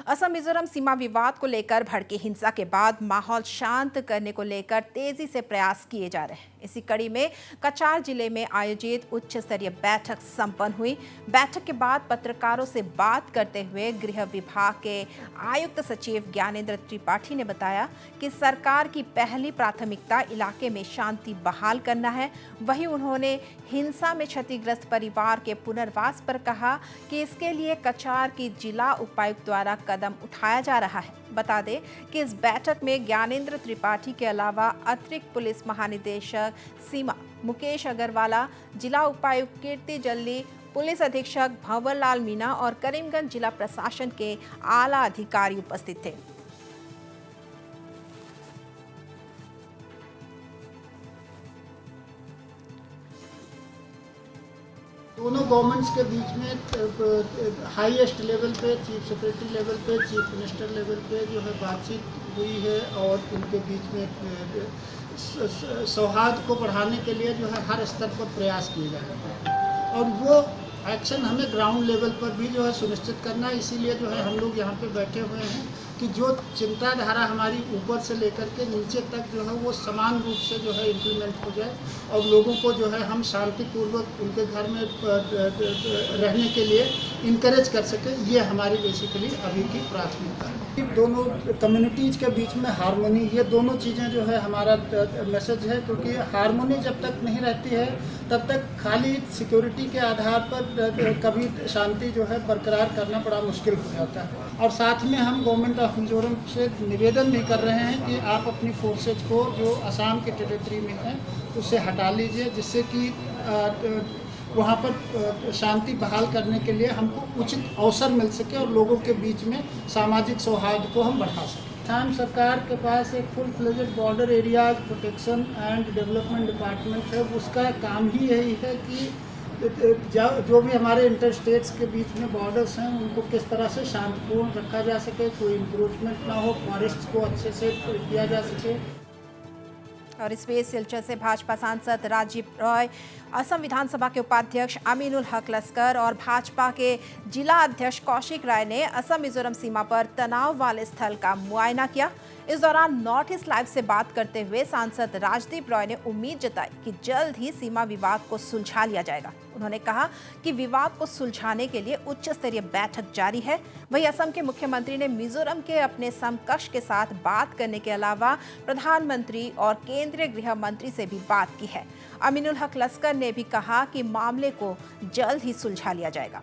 असम मिजोरम सीमा विवाद को लेकर भड़की हिंसा के बाद माहौल शांत करने को लेकर तेजी से प्रयास किए जा रहे हैं। इसी कड़ी में कछार जिले में आयोजित उच्च स्तरीय बैठक संपन्न हुई। बैठक के बाद पत्रकारों से बात करते हुए गृह विभाग के आयुक्त सचिव ज्ञानेंद्र त्रिपाठी ने बताया कि सरकार की पहली प्राथमिकता इलाके में शांति बहाल करना है। वहीं उन्होंने हिंसा में क्षतिग्रस्त परिवार के पुनर्वास पर कहा कि इसके लिए कछार की जिला उपायुक्त द्वारा कदम उठाया जा रहा है। बता दें कि इस बैठक में ज्ञानेंद्र त्रिपाठी के अलावा अतिरिक्त पुलिस महानिदेशक सीमा मुकेश अग्रवाला, जिला उपायुक्त कीर्ति जल्ली, पुलिस अधीक्षक भंवरलाल मीणा और करीमगंज जिला प्रशासन के आला अधिकारी उपस्थित थे। दोनों गवर्नमेंट्स के बीच में हाईएस्ट लेवल पे, चीफ सेक्रेटरी लेवल पे, चीफ मिनिस्टर लेवल पे जो है बातचीत हुई है और उनके बीच में सौहार्द को बढ़ाने के लिए जो है हर स्तर पर प्रयास किए जा रहे हैं और वो एक्शन हमें ग्राउंड लेवल पर भी जो है सुनिश्चित करना है। इसीलिए जो है हम लोग यहाँ पे बैठे हुए हैं कि जो चिंताधारा हमारी ऊपर से लेकर के नीचे तक जो है वो समान रूप से जो है इम्प्लीमेंट हो जाए और लोगों को जो है हम शांतिपूर्वक उनके घर में रहने के लिए इनकरेज कर सकें। ये हमारी बेसिकली अभी की प्राथमिकता है। दोनों कम्युनिटीज़ के बीच में हारमोनी, ये दोनों चीज़ें जो है हमारा मैसेज है, क्योंकि हारमोनी जब तक नहीं रहती है तब तक खाली सिक्योरिटी के आधार पर कभी शांति जो है बरकरार करना बड़ा मुश्किल हो जाता है। और साथ में हम गवर्नमेंट ऑफ मिजोरम से निवेदन भी कर रहे हैं कि आप अपनी फोर्सेज को जो असम के टेरिटरी में हैं उससे हटा लीजिए, जिससे कि वहाँ पर शांति बहाल करने के लिए हमको उचित अवसर मिल सके और लोगों के बीच में सामाजिक सौहार्द को हम बढ़ा सकें। असम सरकार के पास एक full fledged border areas protection and development department है। उसका काम ही यही है कि जो भी हमारे इंटर स्टेट्स के बीच में बॉर्डर्स हैं उनको किस तरह से शांतिपूर्ण रखा जा सके, कोई इंक्रोचमेंट ना हो, फॉरेस्ट को अच्छे से किया जा सके। और इस बीच सिलचर से भाजपा सांसद राजीव रॉय, असम विधानसभा के उपाध्यक्ष अमीनुल हक लस्कर और भाजपा के जिला अध्यक्ष कौशिक राय ने असम मिजोरम सीमा पर तनाव वाले स्थल का मुआयना किया। इस दौरान नॉर्थ ईस्ट लाइव से बात करते हुए सांसद राजदीप रॉय ने उम्मीद जताई कि जल्द ही सीमा विवाद को सुलझा लिया जाएगा। उन्होंने कहा कि विवाद को सुलझाने के लिए उच्च स्तरीय बैठक जारी है। वहीं असम के मुख्यमंत्री ने मिजोरम के अपने समकक्ष के साथ बात करने के अलावा प्रधानमंत्री और केंद्रीय गृह मंत्री से भी बात की है। अमीनुल हक लस्कर ने भी कहा कि मामले को जल्द ही सुलझा लिया जाएगा।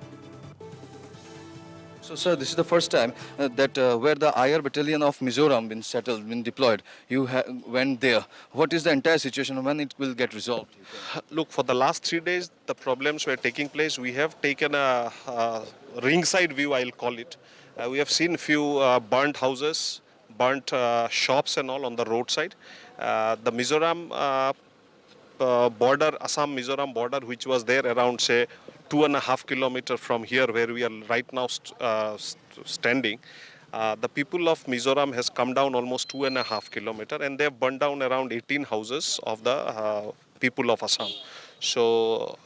So, sir, this is the first time that where the IR battalion of Mizoram been settled, been deployed. You went there. What is the entire situation and when it will get resolved? Look, for the last 3 days, the problems were taking place. We have taken a ringside view, I'll call it. We have seen few burnt houses, burnt shops and all on the roadside. The Mizoram border, Assam-Mizoram border, which was there around, say, 2.5 kilometers from here where we are right now standing. The people of Mizoram has come down almost 2.5 kilometers and they have burned down around 18 houses of the people of Assam. So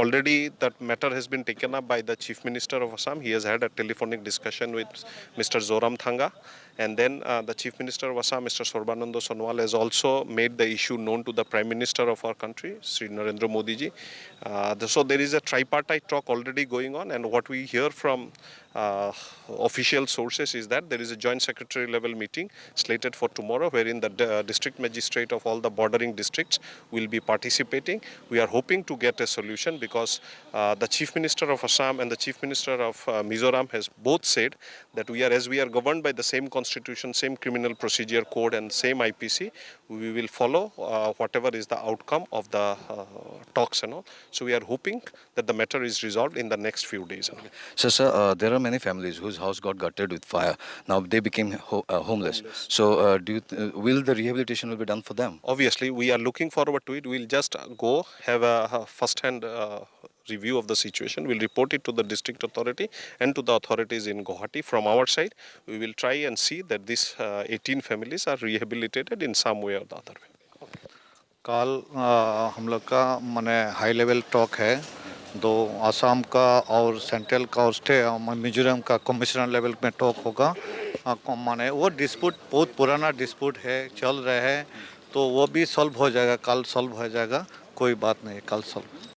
already that matter has been taken up by the Chief Minister of Assam. He has had a telephonic discussion with Mr. Zoramthanga. And then the Chief Minister of Assam, Mr. Sarbananda Sonowal, has also made the issue known to the Prime Minister of our country, Sri Narendra Modi ji. So there is a tripartite talk already going on, and what we hear from official sources is that there is a joint secretary level meeting slated for tomorrow, wherein the district magistrate of all the bordering districts will be participating. We are hoping to get a solution because the Chief Minister of Assam and the Chief Minister of Mizoram has both said that as we are governed by the same constitution, same criminal procedure code and same IPC, we will follow whatever is the outcome of the talks and all. So we are hoping that the matter is resolved in the next few days. So, sir, there are many families whose house got gutted with fire. Now they became homeless. So will the rehabilitation will be done for them? Obviously, we are looking forward to it. We'll just go have a first-hand review of the situation. We'll report it to the district authority and to the authorities in Guwahati. From our side, we will try and see that these 18 families are rehabilitated in some way or the other way. कल हम लोग का माने high level talk है दो आसाम का और central का और स्टेट मिजोरम का कमिश्नर लेवल में टॉक होगा। माने वो डिस्प्यूट बहुत पुराना डिस्प्यूट है, चल रहा है, तो वो भी सॉल्व हो जाएगा, कल सॉल्व हो जाएगा, कोई बात नहीं, कल सॉल्व।